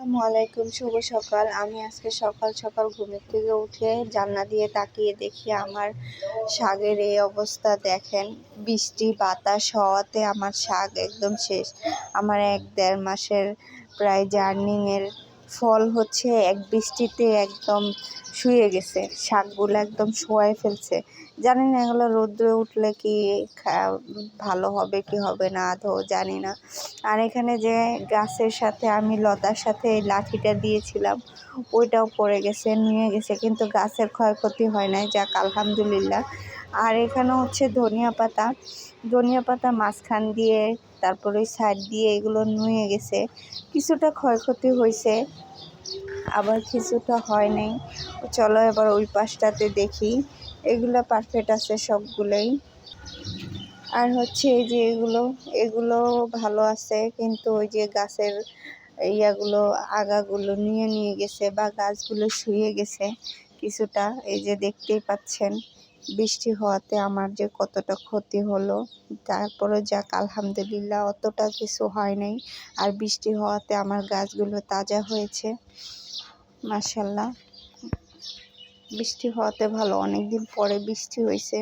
আসসালামু আলাইকুম, শুভ সকাল। আমি আজকে সকাল সকাল ঘুমের থেকে উঠে জানলা দিয়ে তাকিয়ে দেখি আমার শাকের এই অবস্থা। দেখেন, বৃষ্টি বাতাস হওয়াতে আমার শাক একদম শেষ। আমার 1-1.5 মাসের প্রায় জার্নিংয়ের ফল হচ্ছে এক বৃষ্টিতে একদম শুয়ে গেছে। শাকগুলো একদম শুয়ায় ফেলছে। জানি না এগুলো রৌদ্রে উঠলে কি ভালো হবে কি হবে না, আদৌ জানি না। আর এখানে যে গাছের সাথে আমি লতার সাথে এই লাঠিটা দিয়েছিলাম, ওইটাও পড়ে গেছে, নিয়ে গেছে, কিন্তু গাছের ক্ষয়ক্ষতি হয় নাই, যাক আলহামদুলিল্লাহ। আর এখানে হচ্ছে ধনিয়া পাতা মাঝখান দিয়ে, তারপরে ওই সাইড দিয়ে এগুলো নুয়ে গেছে। কিছুটা ক্ষয়ক্ষতি হয়েছে, আবার কিছুটা হয় নাই। চলো এবার ওই পাশটাতে দেখি। এগুলো পারফেক্ট আছে সবগুলোই। আর হচ্ছে এই যে এগুলো ভালো আছে, কিন্তু ওই যে গাছের ইয়াগুলো আগাগুলো নিয়ে গেছে বা গাছগুলো শুয়ে গেছে কিছুটা। এই যে দেখতেই পাচ্ছেন, বৃষ্টি হওয়াতে আমার যে কতটা ক্ষতি হলো। তারপরে যাক আলহামদুলিল্লাহ, অতটা কিছু হয় নাই। আর বৃষ্টি হওয়াতে আমার গাছগুলো তাজা হয়েছে, মাশাআল্লাহ। বৃষ্টি হওয়াতে ভালো, অনেকদিন পরে বৃষ্টি হয়েছে।